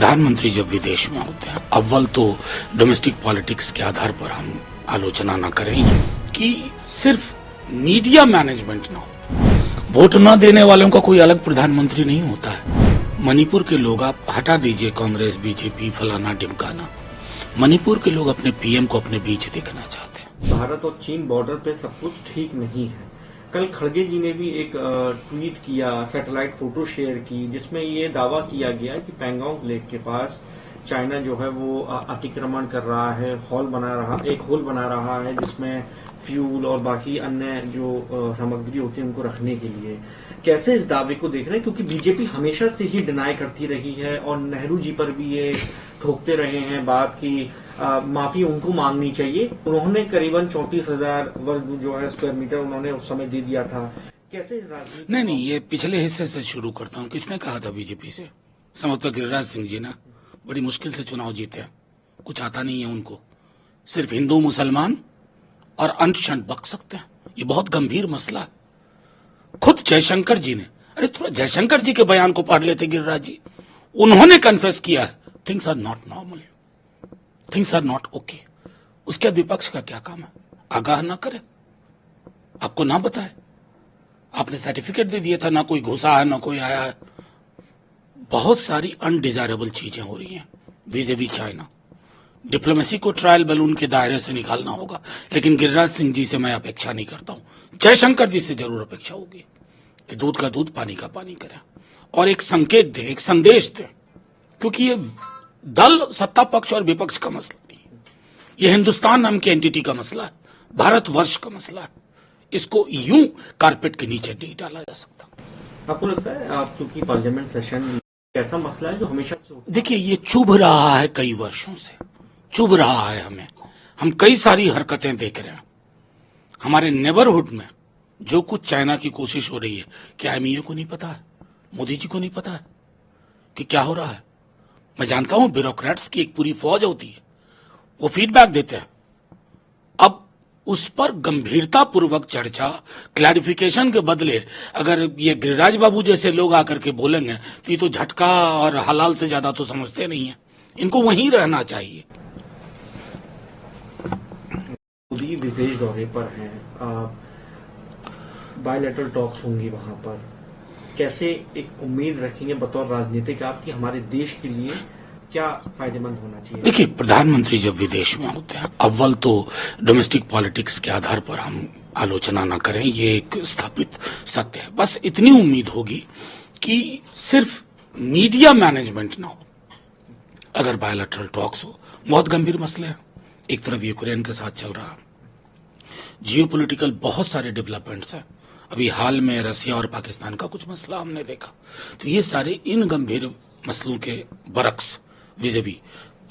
प्रधानमंत्री जब विदेश में होते हैं, अव्वल तो डोमेस्टिक पॉलिटिक्स के आधार पर हम आलोचना न करें कि सिर्फ मीडिया मैनेजमेंट ना हो। वोट न देने वालों का कोई अलग प्रधानमंत्री नहीं होता है। मणिपुर के लोग, आप हटा दीजिए कांग्रेस बीजेपी फलाना ढिमकाना, मणिपुर के लोग अपने पीएम को अपने बीच देखना चाहते हैं। भारत और चीन बॉर्डर पे सब कुछ ठीक नहीं है। कल खड़गे जी ने भी एक ट्वीट किया, सैटेलाइट फोटो शेयर की, जिसमें ये दावा किया गया कि पैंगोंग लेक के पास चाइना जो है वो अतिक्रमण कर रहा है, एक होल बना रहा है जिसमें फ्यूल और बाकी अन्य जो सामग्री होती है उनको रखने के लिए। कैसे इस दावे को देख रहे हैं, क्योंकि बीजेपी हमेशा से ही डिनाई करती रही है और नेहरू जी पर भी ये ठोकते रहे हैं बात की माफी उनको मांगनी चाहिए। उन्होंने करीबन 34,000 वर्ग जो है स्क्वायर मीटर उन्होंने उस समय दे दिया था। कैसे इस राजनीति नहीं, ये पिछले हिस्से से शुरू करता हूँ। किसने कहा था बीजेपी से? समझता गिरिराज सिंह जी ना, बड़ी मुश्किल से चुनाव जीते हैं, कुछ आता नहीं है उनको, सिर्फ हिंदू मुसलमान और अंट शंट बक सकते हैं। ये बहुत गंभीर मसला है। खुद जयशंकर जी ने, अरे थोड़ा जयशंकर जी के बयान को पढ़ लेते गिरिराज जी, उन्होंने कन्फेस किया है things are not normal, things are not okay. उसके विपक्ष का क्या काम है? आगाह ना करे, आपको ना बताए। आपने सर्टिफिकेट दे दिया था, ना कोई घुसा है ना कोई आया है। बहुत सारी अनडिजायरेबल चीजें हो रही हैं vis-a-vis चाइना। डिप्लोमेसी को ट्रायल बैलून के दायरे से निकालना होगा, लेकिन गिरिराज सिंह जी से मैं अपेक्षा नहीं करता हूं। जयशंकर जी से जरूर अपेक्षा होगी कि दूध का दूध पानी का पानी करें और एक संकेत दे, एक संदेश दे, क्योंकि ये दल सत्ता पक्ष और विपक्ष का मसला नहीं है। ये हिंदुस्तान नाम की एंटिटी का मसला है, भारतवर्ष का मसला है। इसको यूं कारपेट के नीचे नहीं डाला जा सकता। आपको लगता है आप क्योंकि पार्लियामेंट सेशन ऐसा मसला है जो हमेशा से होता है? देखिए, ये चुभ रहा है, कई वर्षों से चुभ रहा है हमें। हम कई सारी हरकतें देख रहे हैं हमारे नेबरहुड में। जो कुछ चाइना की कोशिश हो रही है, क्या एमईए को नहीं पता है, मोदी जी को नहीं पता है कि क्या हो रहा है? मैं जानता हूं ब्यूरोक्रेट्स की एक पूरी फौज होती है, वो फीडबैक देते हैं। अब उस पर गंभीरता पूर्वक चर्चा, क्लैरिफिकेशन के बदले अगर ये गिरिराज बाबू जैसे लोग आकर के बोलेंगे तो ये तो झटका और हलाल से ज्यादा तो समझते नहीं है। इनको वहीं रहना चाहिए। मोदी विदेश दौरे पर हैं, बायलैटरल टॉक्स होंगी वहां पर। कैसे एक उम्मीद रखेंगे बतौर राजनीतिक आप कि हमारे देश के लिए क्या फायदेमंद होना चाहिए? देखिए, प्रधानमंत्री जब विदेश में होते हैं, अव्वल तो डोमेस्टिक पॉलिटिक्स के आधार पर हम आलोचना न करें, ये एक स्थापित सत्य है। बस इतनी उम्मीद होगी कि सिर्फ मीडिया मैनेजमेंट ना हो। अगर बायलैटरल टॉक्स हो, बहुत गंभीर मसले हैं। एक तरफ यूक्रेन के साथ चल रहा, जियोपॉलिटिकल बहुत सारे डेवलपमेंट्स हैं। अभी हाल में रसिया और पाकिस्तान का कुछ मसला हमने देखा। तो ये सारे इन गंभीर मसलों के बरक्स विज़-वी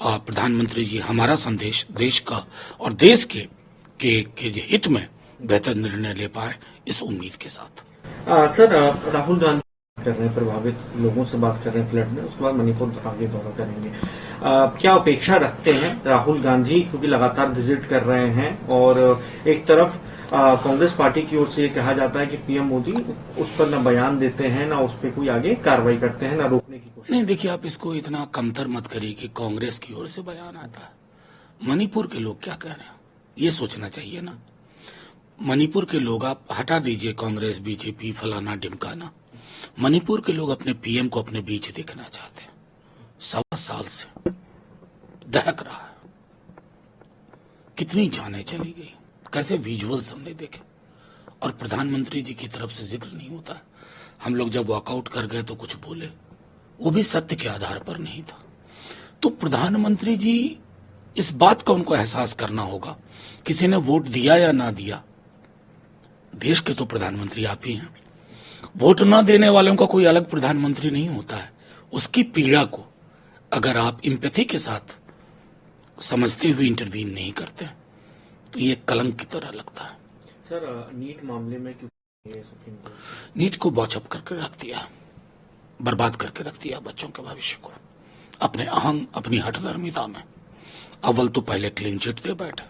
प्रधानमंत्री जी हमारा संदेश देश का और देश के हित में बेहतर निर्णय ले पाए, इस उम्मीद के साथ। सर, राहुल गांधी कर रहे हैं, प्रभावित लोगों से बात कर रहे हैं फ्लड में, उसके बाद मणिपुर आगे दौरा करेंगे। क्या अपेक्षा रखते हैं राहुल गांधी, क्योंकि लगातार विजिट कर रहे हैं और एक तरफ कांग्रेस पार्टी की ओर से ये कहा जाता है कि पीएम मोदी उस पर न बयान देते हैं, ना उस पर कोई आगे कार्रवाई करते हैं, ना रोकने की कोशिश। नहीं, देखिए, आप इसको इतना कमतर मत करिए कि कांग्रेस की ओर से बयान आता है। मणिपुर के लोग क्या कह रहे हैं, ये सोचना चाहिए ना। मणिपुर के लोग, आप हटा दीजिए कांग्रेस बीजेपी फलाना ढिमकाना, मणिपुर के लोग अपने पीएम को अपने बीच देखना चाहते हैं। 1.25 साल से दहक रहा है, कितनी जानें चली गई, कैसे विजुअल्स हमने देखे, और प्रधानमंत्री जी की तरफ से जिक्र नहीं होता है। हम लोग जब वॉकआउट कर गए तो कुछ बोले, वो भी सत्य के आधार पर नहीं था। तो प्रधानमंत्री जी, इस बात का उनको एहसास करना होगा, किसी ने वोट दिया या ना दिया, देश के तो प्रधानमंत्री आप ही हैं। वोट ना देने वालों का कोई अलग प्रधानमंत्री नहीं होता है। उसकी पीड़ा को अगर आप इम्पैथी के साथ समझते हुए इंटरवीन नहीं करते तो ये कलंक की तरह लगता है। सर, नीट मामले में क्यों सुप्रीम कोर्ट नीट को बॉचअप करके रख दिया, बर्बाद करके रख दिया बच्चों के भविष्य को, अपने अहंग, अपनी हठधर्मिता में। अव्वल तो पहले क्लीन चिट दे बैठे,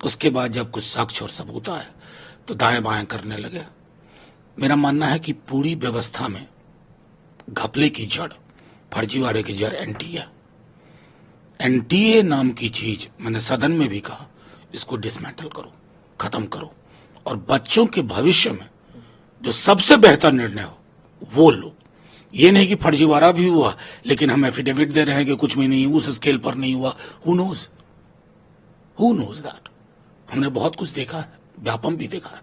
उसके बाद जब कुछ साक्ष्य और सबूत आए तो दाएं बाएं करने लगे। मेरा मानना है कि पूरी व्यवस्था में घपले की जड़ फर्जीवाड़े की जड़ एनटीए। एनटीए नाम की चीज मैंने सदन में भी कहा, इसको डिसमेंटल करो, खत्म करो, और बच्चों के भविष्य में जो सबसे बेहतर निर्णय हो वो लो। ये नहीं कि फर्जीवाड़ा भी हुआ लेकिन हम एफिडेविट दे रहे हैं कि कुछ भी नहीं, उस स्केल पर नहीं हुआ। Who knows that. हमने बहुत कुछ देखा है, व्यापम भी देखा है।